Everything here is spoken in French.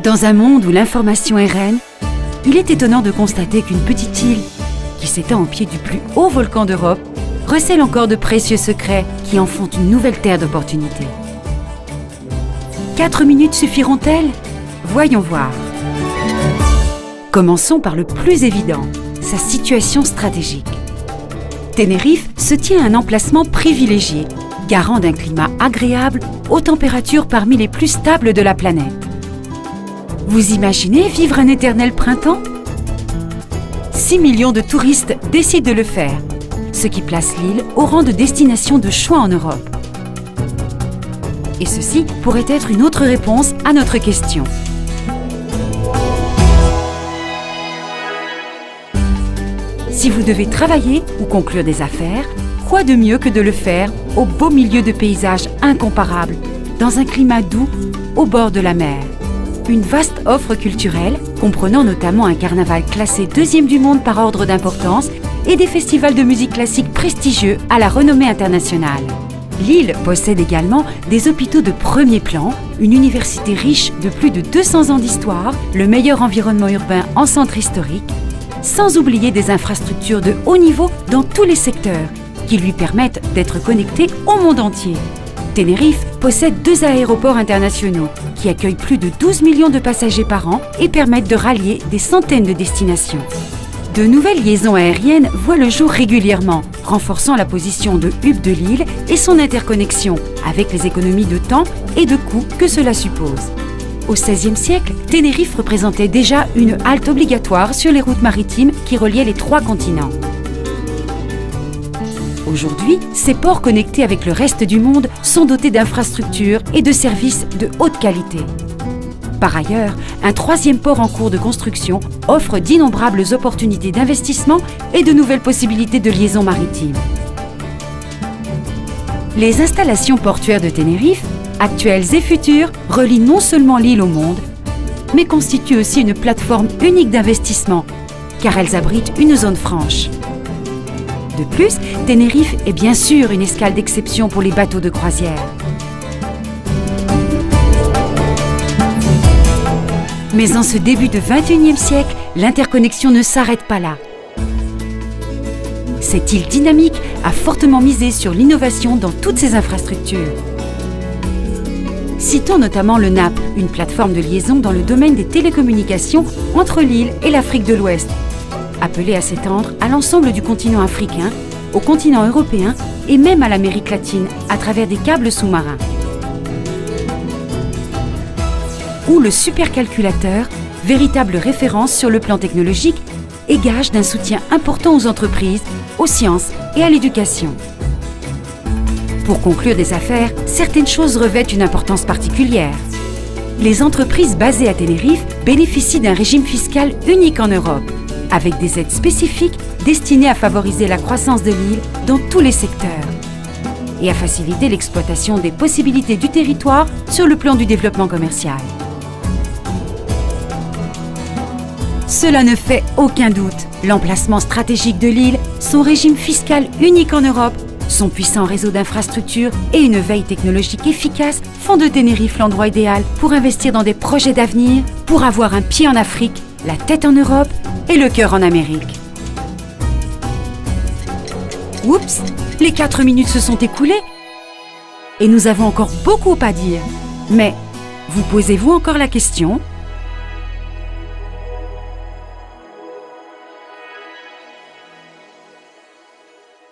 Dans un monde où l'information est reine, il est étonnant de constater qu'une petite île, qui s'étend au pied du plus haut volcan d'Europe, recèle encore de précieux secrets qui en font une nouvelle terre d'opportunités. 4 minutes suffiront-elles? Voyons voir. Commençons par le plus évident, sa situation stratégique. Tenerife se tient à un emplacement privilégié, garant d'un climat agréable aux températures parmi les plus stables de la planète. Vous imaginez vivre un éternel printemps? 6 millions de touristes décident de le faire, ce qui place l'île au rang de destination de choix en Europe. Et ceci pourrait être une autre réponse à notre question. Si vous devez travailler ou conclure des affaires, quoi de mieux que de le faire au beau milieu de paysages incomparables, dans un climat doux, au bord de la mer. Une vaste offre culturelle, comprenant notamment un carnaval classé 2e du monde par ordre d'importance et des festivals de musique classique prestigieux à la renommée internationale. L'île possède également des hôpitaux de premier plan, une université riche de plus de 200 ans d'histoire, le meilleur environnement urbain en centre historique, sans oublier des infrastructures de haut niveau dans tous les secteurs qui lui permettent d'être connecté au monde entier. Tenerife possède 2 aéroports internationaux qui accueillent plus de 12 millions de passagers par an et permettent de rallier des centaines de destinations. De nouvelles liaisons aériennes voient le jour régulièrement, renforçant la position de hub de l'île et son interconnexion, avec les économies de temps et de coûts que cela suppose. Au XVIe siècle, Tenerife représentait déjà une halte obligatoire sur les routes maritimes qui reliaient les 3 continents. Aujourd'hui, ces ports connectés avec le reste du monde sont dotés d'infrastructures et de services de haute qualité. Par ailleurs, un 3e port en cours de construction offre d'innombrables opportunités d'investissement et de nouvelles possibilités de liaison maritime. Les installations portuaires de Tenerife, actuelles et futures, relient non seulement l'île au monde, mais constituent aussi une plateforme unique d'investissement, car elles abritent une zone franche. De plus, Tenerife est bien sûr une escale d'exception pour les bateaux de croisière. Mais en ce début de XXIe siècle, l'interconnexion ne s'arrête pas là. Cette île dynamique a fortement misé sur l'innovation dans toutes ses infrastructures. Citons notamment le NAP, une plateforme de liaison dans le domaine des télécommunications entre l'île et l'Afrique de l'Ouest, appelée à s'étendre à l'ensemble du continent africain, au continent européen et même à l'Amérique latine à travers des câbles sous-marins. Ou le supercalculateur, véritable référence sur le plan technologique et gage d'un soutien important aux entreprises, aux sciences et à l'éducation. Pour conclure des affaires, certaines choses revêtent une importance particulière. Les entreprises basées à Tenerife bénéficient d'un régime fiscal unique en Europe, avec des aides spécifiques destinées à favoriser la croissance de l'île dans tous les secteurs et à faciliter l'exploitation des possibilités du territoire sur le plan du développement commercial. Cela ne fait aucun doute. L'emplacement stratégique de l'île, son régime fiscal unique en Europe, son puissant réseau d'infrastructures et une veille technologique efficace font de Tenerife l'endroit idéal pour investir dans des projets d'avenir, pour avoir un pied en Afrique, la tête en Europe et le cœur en Amérique. Oups, les 4 minutes se sont écoulées et nous avons encore beaucoup à dire. Mais vous posez-vous encore la question ?